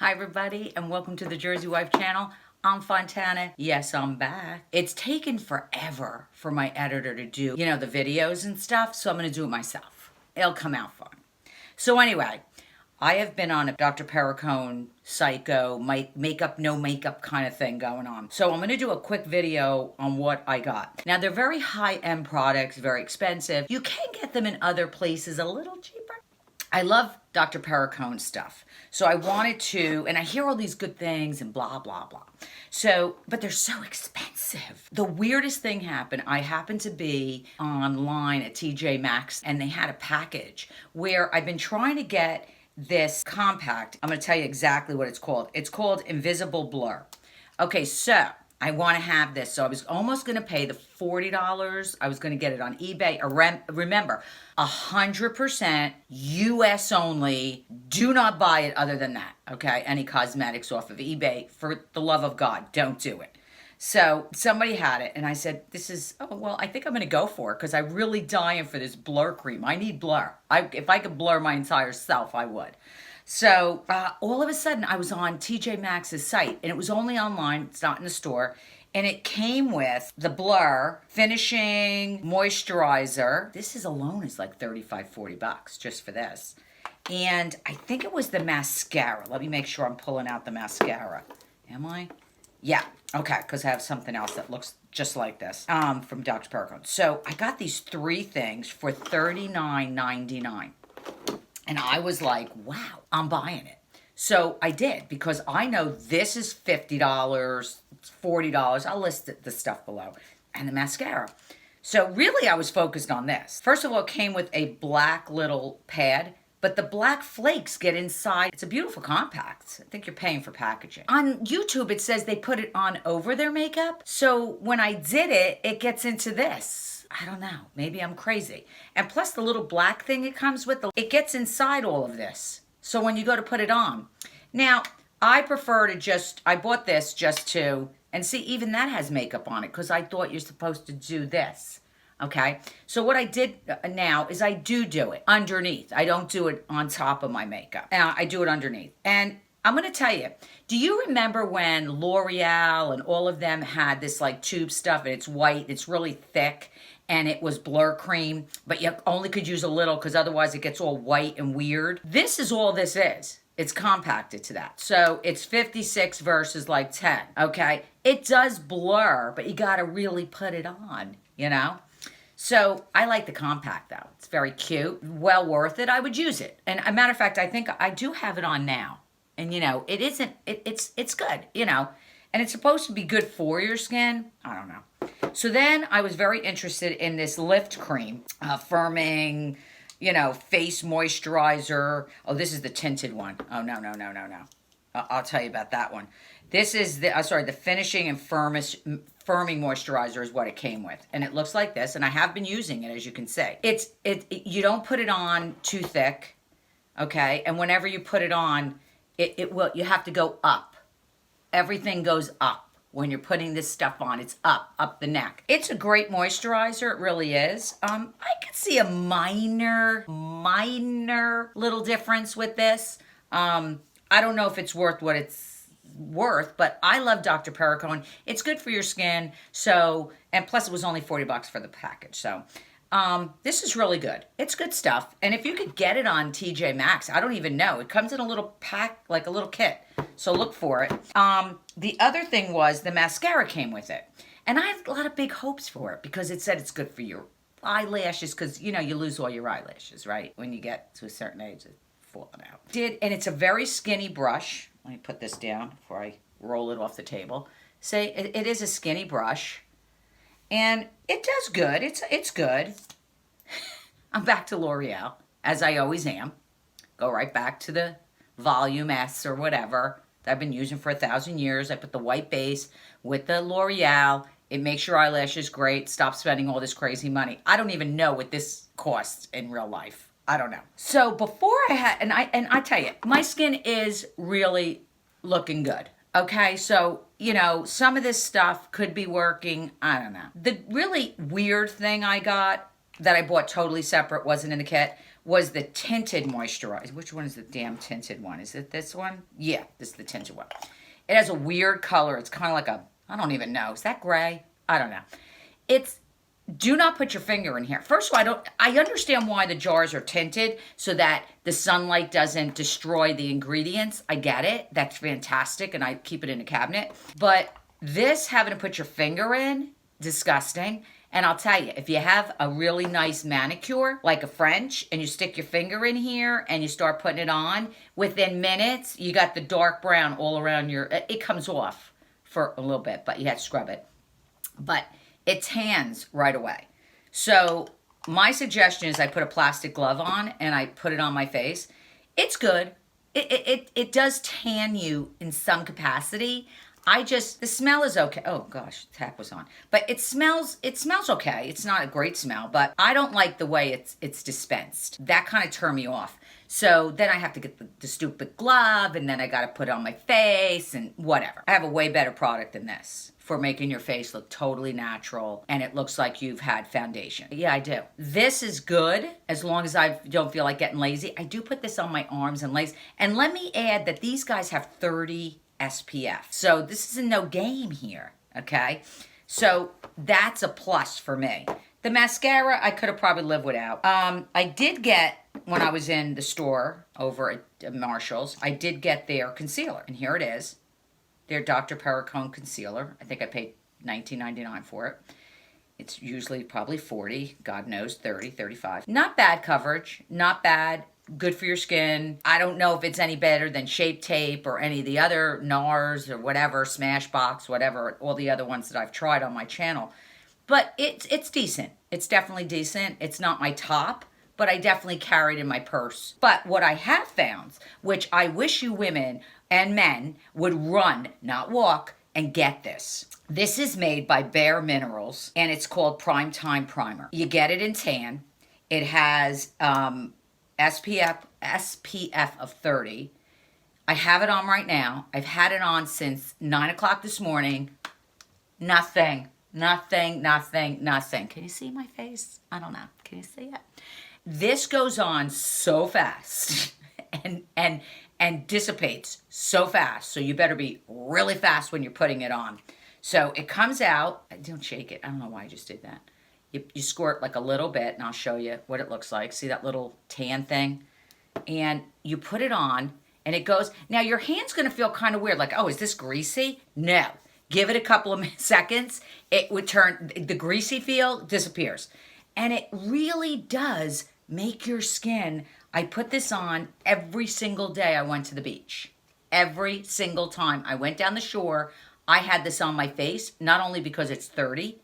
Hi everybody and welcome to the Jersey Wife channel. I'm Fontana. Yes, I'm back. It's taken forever for my editor to do, the videos and stuff, so I'm gonna do it myself. It'll come out fun. So anyway, I have been on a Dr.Perricone psycho, makeup, no makeup kind of thing going on. So I'm gonna do a quick video on what I got. Now they're very high-end products, very expensive. You can get them in other places a little cheaper. I love Dr. Perricone stuff. So I wanted to, and I hear all these good things and blah, blah, blah. So, but they're so expensive. The weirdest thing happened. I happened to be online at TJMaxx and they had a package where I've been trying to get this compact. I'm gonna tell you exactly what it's called. It's called Invisible Blur. Okay, so I want to have this. So I was almost going to pay the $40. I was going to get it on eBay. Remember, 100% US only. Do not buy it other than that, okay? Any cosmetics off of eBay. For the love of God, don't do it. So somebody had it, and I said, I think I'm going to go for it because I'm really dying for this blur cream. I need blur. If I could blur my entire self, I would. So all of a sudden, I was on TJMaxx's site, and it was only online. It's not in the store. And it came with the blur, finishing moisturizer. This is alone is like $35, $40 just for this. And I think it was the mascara. Let me make sure I'm pulling out the mascara. Am I? Yeah. Okay, because I have something else that looks just like this from Dr. Perricone. So I got these three things for $39.99. And I was like, wow, I'm buying it. So I did because I know this is $50, $40. I'll list the stuff below. And the mascara. So really I was focused on this. First of all, it came with a black little pad, but the black flakes get inside. It's a beautiful compact. I think you're paying for packaging. On YouTube, it says they put it on over their makeup. So when I did it, it gets into this. I don't know. Maybe I'm crazy. And plus the little black thing it comes with, it gets inside all of this. So when you go to put it on. Now, I prefer to I bought this just to, and see, even that has makeup on it because I thought you're supposed to do this. Okay? So what I did now is I do it underneath. I don't do it on top of my makeup. I do it underneath. And I'm going to tell you, do you remember when L'Oreal and all of them had this like tube stuff and it's white, it's really thick, and it was blur cream, but you only could use a little because otherwise it gets all white and weird? This is all this is. It's compacted to that. So it's 56 versus like 10, okay? It does blur, but you got to really put it on, So I like the compact though. It's very cute, well worth it. I would use it. And a matter of fact, I think I do have it on now. And it's good, and it's supposed to be good for your skin. I don't know. So then I was very interested in this lift cream, firming, face moisturizer. Oh, this is the tinted one. Oh, no. I'll tell you about that one. This is the finishing and firming moisturizer is what it came with. And it looks like this, and I have been using it, as you can see. You don't put it on too thick, okay? And whenever you put it on, you have to go up. Everything goes up. When you're putting this stuff on, it's up the neck. It's a great moisturizer, it really is. I could see a minor little difference with this. I don't know if it's worth what it's worth, but I love Dr. Perricone. It's good for your skin, and plus it was only $40 for the package, so. This is really good. It's good stuff. And if you could get it on TJMaxx, I don't even know. It comes in a little pack, like a little kit. So look for it. The other thing was the mascara came with it. And I had a lot of big hopes for it because it said it's good for your eyelashes because, you lose all your eyelashes, right? When you get to a certain age, it's falling out. And it's a very skinny brush. Let me put this down before I roll it off the table. It is a skinny brush. And it does good. It's good. I'm back to L'Oreal, as I always am. Go right back to the Volume S or whatever that I've been using for 1,000 years. I put the white base with the L'Oreal. It makes your eyelashes great. Stop spending all this crazy money. I don't even know what this costs in real life. I don't know. So before I tell you, my skin is really looking good. Okay, so, some of this stuff could be working. I don't know. The really weird thing I got that I bought totally separate, wasn't in the kit, was the tinted moisturizer. Which one is the damn tinted one? Is it this one? Yeah, this is the tinted one. It has a weird color. It's kind of like a, I don't even know. Is that gray? I don't know. It's, do not put your finger in here. First of all, I understand why the jars are tinted so that the sunlight doesn't destroy the ingredients. I get it. That's fantastic, and I keep it in a cabinet. But this, having to put your finger in, disgusting. And I'll tell you, if you have a really nice manicure, like a French, and you stick your finger in here and you start putting it on, within minutes, you got the dark brown all around your, it comes off for a little bit, but you have to scrub it. But it tans right away. So my suggestion is I put a plastic glove on and I put it on my face. It's good. It does tan you in some capacity. The smell is okay. Oh gosh, the tap was on. But it smells okay. It's not a great smell, but I don't like the way it's dispensed. That kind of turned me off. So then I have to get the stupid glove, and then I got to put it on my face and whatever. I have a way better product than this for making your face look totally natural and it looks like you've had foundation. Yeah, I do. This is good as long as I don't feel like getting lazy. I do put this on my arms and legs. And let me add that these guys have 30 SPF. So this is a no game here, okay? So that's a plus for me. The mascara, I could have probably lived without. I did get, when I was in the store over at Marshall's, I did get their concealer. And here it is. Their Dr.Perricone concealer. I think I paid $19.99 for it. It's usually probably $40, God knows, $30, $35. Not bad coverage, not bad. Good for your skin. I don't know if it's any better than Shape Tape or any of the other NARS or whatever, Smashbox, whatever, all the other ones that I've tried on my channel. But it's decent. It's definitely decent. It's not my top, but I definitely carry it in my purse. But what I have found, which I wish you women and men would run, not walk, and get this. This is made by Bare Minerals, and it's called Primetime Primer. You get it in tan. It has SPF of 30. I have it on right now. I've had it on since 9 o'clock this morning. Nothing. Can you see my face? I don't know. Can you see it? This goes on so fast and dissipates so fast. So you better be really fast when you're putting it on. So it comes out. Don't shake it. I don't know why I just did that. You squirt like a little bit, and I'll show you what it looks like. See that little tan thing? And you put it on, and it goes. Now, your hand's going to feel kind of weird. Like, oh, is this greasy? No. Give it a couple of seconds. It would turn, the greasy feel disappears. And it really does make your skin. I put this on every single day I went to the beach. Every single time I went down the shore, I had this on my face, not only because it's 30,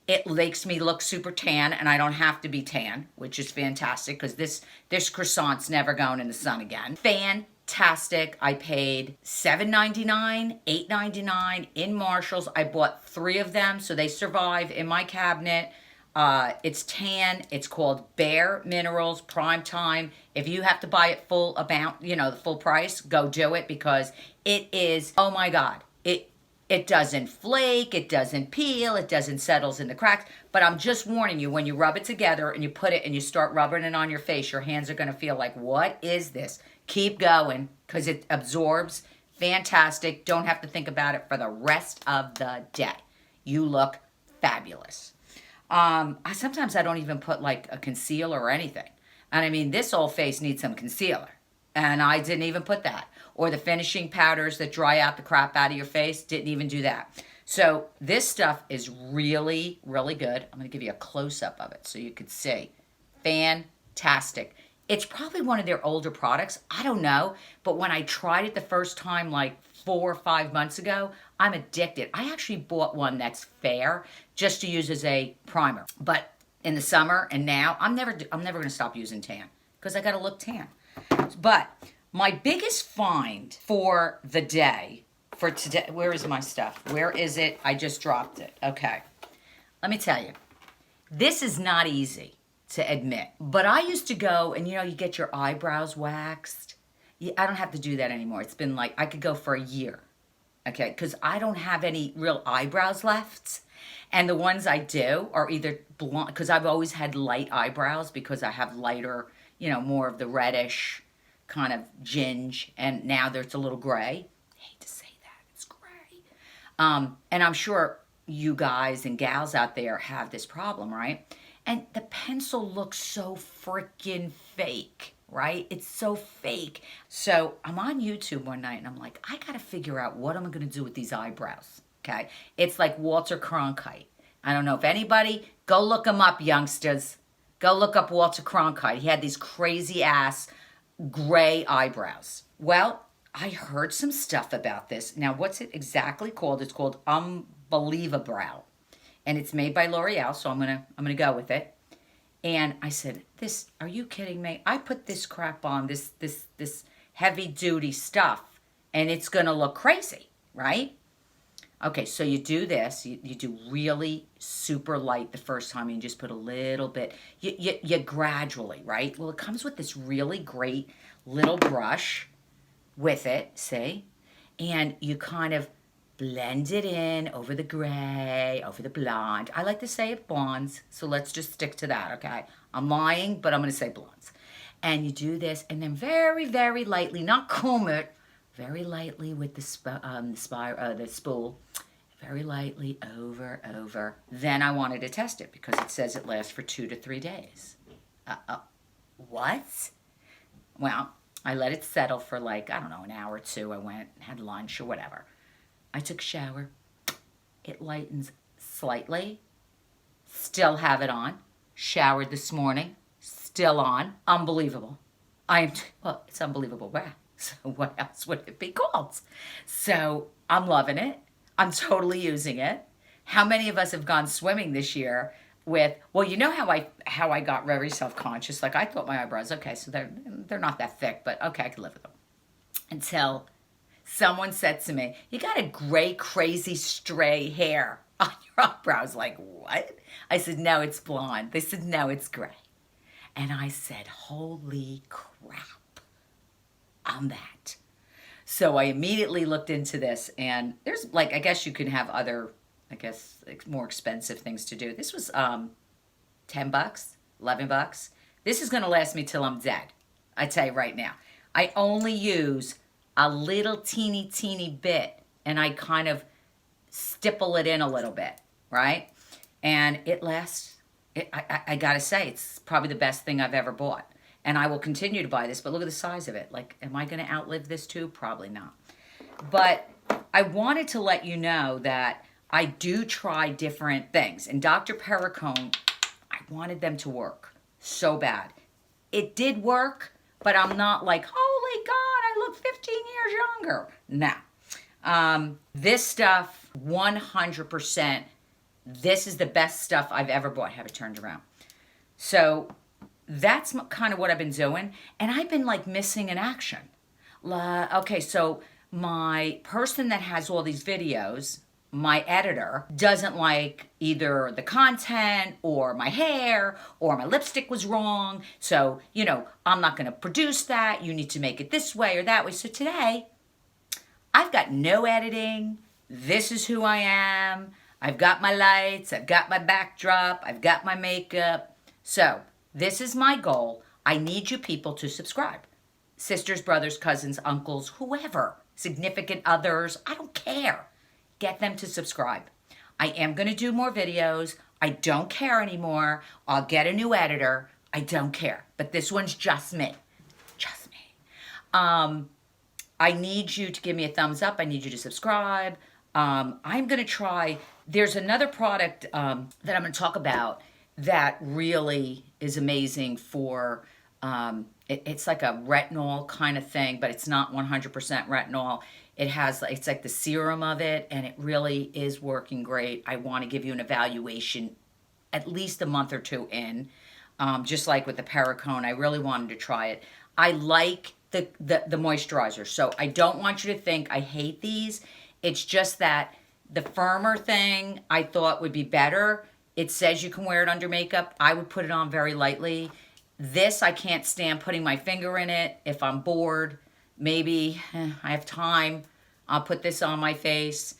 it makes me look super tan, and I don't have to be tan, which is fantastic because this croissant's never going in the sun again. Fantastic. I paid $7.99, $8.99 in Marshall's. I bought 3 of them, so they survive in my cabinet. It's tan. It's called Bare Minerals Primetime. If you have to buy it full amount, the full price, go do it because it is, oh my God, it doesn't flake, it doesn't peel, it doesn't settles in the cracks. But I'm just warning you, when you rub it together and you put it and you start rubbing it on your face, your hands are going to feel like, what is this? Keep going because it absorbs. Fantastic. Don't have to think about it for the rest of the day. You look fabulous. Sometimes I don't even put like a concealer or anything. And I mean, this old face needs some concealer. And I didn't even put that. Or the finishing powders that dry out the crap out of your face, didn't even do that. So this stuff is really, really good. I'm going to give you a close-up of it so you could see. Fantastic. It's probably one of their older products. I don't know. But when I tried it the first time like 4 or 5 months ago, I'm addicted. I actually bought one that's fair just to use as a primer. But in the summer and now, I'm never going to stop using tan because I got to look tan. But my biggest find for the day, for today, where is my stuff? Where is it? I just dropped it. Okay. Let me tell you, this is not easy to admit. But I used to go and, you get your eyebrows waxed. I don't have to do that anymore. It's been like, I could go for a year. Okay, because I don't have any real eyebrows left. And the ones I do are either blonde, because I've always had light eyebrows because I have lighter, you know, more of the reddish kind of ginge, and now there's a little gray. I hate to say that, it's gray. And I'm sure you guys and gals out there have this problem, right? And the pencil looks so freaking fake, right? It's so fake. So I'm on YouTube one night and I'm like, I gotta figure out what I'm gonna do with these eyebrows, okay? It's like Walter Cronkite. I don't know if anybody, go look him up, youngsters. Go look up Walter Cronkite. He had these crazy ass gray eyebrows. Well, I heard some stuff about this. Now, what's it exactly called? It's called Unbelieva-Brow. And it's made by L'Oreal, so I'm gonna go with it. And I said, "This, are you kidding me? I put this crap on, this heavy duty stuff, and it's gonna look crazy, right?" Okay, so you do this. You do really super light the first time. You just put a little bit. You gradually, right? Well, it comes with this really great little brush with it, see? And you kind of blend it in over the gray, over the blonde. I like to say it blondes, so let's just stick to that, okay? I'm lying, but I'm going to say blondes. And you do this, and then very, very lightly, not comb it, very lightly with the spool, very lightly over. Then I wanted to test it because it says it lasts for 2 to 3 days. What? Well, I let it settle for like, I don't know, an hour or two. I went, had lunch or whatever. I took a shower. It lightens slightly. Still have it on. Showered this morning. Still on. Unbelievable. Well, it's unbelievable. Wow. So what else would it be called? So I'm loving it. I'm totally using it. How many of us have gone swimming this year with, well, you know how I got very self-conscious. Like I thought my eyebrows, okay, so they're not that thick, but okay, I can live with them. Until someone said to me, "You got a gray, crazy, stray hair on your eyebrows." Like, what? I said, "No, it's blonde." They said, "No, it's gray." And I said, holy crap, I'm that. So I immediately looked into this, and there's like, I guess you can have other, I guess, more expensive things to do. This was $10, $11. This is going to last me till I'm dead. I tell you right now. I only use a little teeny bit, and I kind of stipple it in a little bit, right? And it lasts. I gotta say, it's probably the best thing I've ever bought. And I will continue to buy this, but look at the size of it. Like, am I gonna outlive this too? Probably not. But I wanted to let you know that I do try different things. And Dr.Perricone, I wanted them to work so bad. It did work, but I'm not like, holy God, I look 15 years younger. No. This stuff, 100%, this is the best stuff I've ever bought. Have it turned around. So that's kind of what I've been doing. And I've been like missing in action. Okay, so my person that has all these videos, my editor, doesn't like either the content or my hair or my lipstick was wrong. So, you know, I'm not going to produce that. You need to make it this way or that way. So today, I've got no editing. This is who I am. I've got my lights, I've got my backdrop, I've got my makeup. So this is my goal. I need you people to subscribe. Sisters, brothers, cousins, uncles, whoever, significant others, I don't care. Get them to subscribe. I am going to do more videos. I don't care anymore. I'll get a new editor. I don't care. But this one's just me. Just me. I need you to give me a thumbs up. I need you to subscribe. I'm going to try, there's another product that I'm going to talk about that really is amazing for, it's like a retinol kind of thing, but it's not 100% retinol. It has, it's like the serum of it, and it really is working great. I want to give you an evaluation at least a month or two in, just like with the Perricone. I really wanted to try it. I like the moisturizer, so I don't want you to think I hate these. It's just that the firmer thing I thought would be better. It says you can wear it under makeup. I would put it on very lightly. This, I can't stand putting my finger in it. If I'm bored, maybe I have time, I'll put this on my face.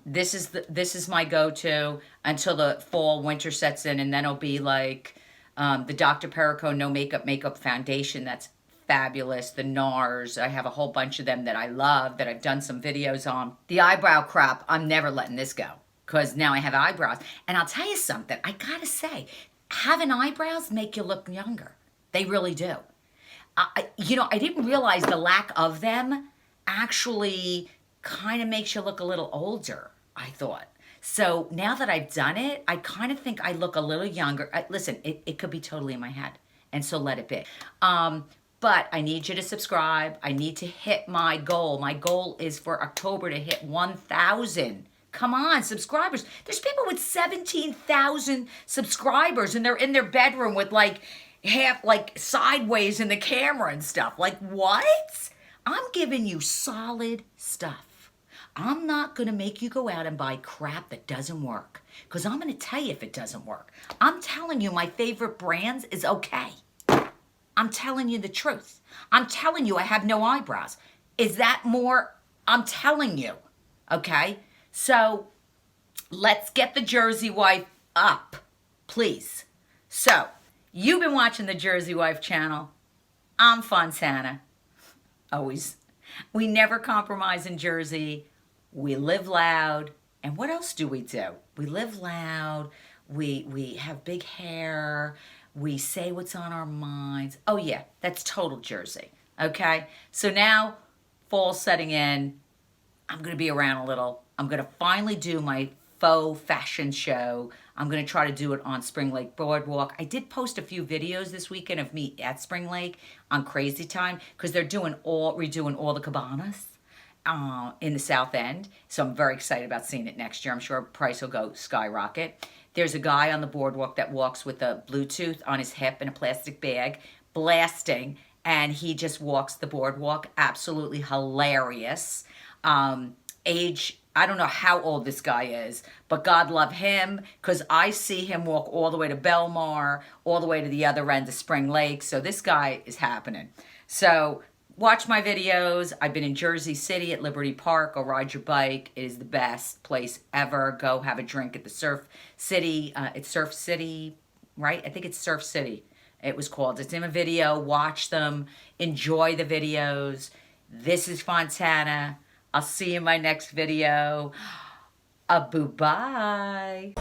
This is my go-to until the fall, winter sets in, and then it'll be like The Dr.Perricone No Makeup Foundation, that's fabulous. The NARS, I have a whole bunch of them that I love, that I've done some videos on. The eyebrow crop, I'm never letting this go, because now I have eyebrows. And I'll tell you something, I gotta say, having eyebrows make you look younger. They really do. You know, I didn't realize the lack of them actually kind of makes you look a little older, I thought. So now that I've done it, I kind of think I look a little younger. Listen, it could be totally in my head, and so let it be. But I need you to subscribe. I need to hit my goal. My goal is for October to hit 1,000. Come on, subscribers. There's people with 17,000 subscribers, and they're in their bedroom with like half, like sideways in the camera and stuff. Like, what? I'm giving you solid stuff. I'm not going to make you go out and buy crap that doesn't work, because I'm going to tell you if it doesn't work. I'm telling you my favorite brands is okay. I'm telling you the truth. I'm telling you I have no eyebrows. Is that more? I'm telling you. Okay? So let's get the Jersey Wife up, please. So you've been watching the Jersey Wife channel. I'm Fontana. Always. We never compromise in Jersey. We live loud. And what else do we do? We live loud. We have big hair. We say what's on our minds. Oh yeah, that's total Jersey. Okay? So now, fall's setting in. I'm going to be around a little. I'm going to finally do my faux fashion show. I'm going to try to do it on Spring Lake Boardwalk. I did post a few videos this weekend of me at Spring Lake on Crazy Time, because they're redoing all the cabanas in the South End. So I'm very excited about seeing it next year. I'm sure price will go skyrocket. There's a guy on the boardwalk that walks with a Bluetooth on his hip and a plastic bag, blasting, and he just walks the boardwalk. Absolutely hilarious. Age, I don't know how old this guy is, but God love him, because I see him walk all the way to Belmar, all the way to the other end of Spring Lake. So this guy is happening. So watch my videos. I've been in Jersey City at Liberty Park. Go ride your bike. It is the best place ever. Go have a drink at the Surf City. It's Surf City, right? I think it's Surf City, it was called. It's in a video. Watch them. Enjoy the videos. This is Fontana. I'll see you in my next video. Boo-bye.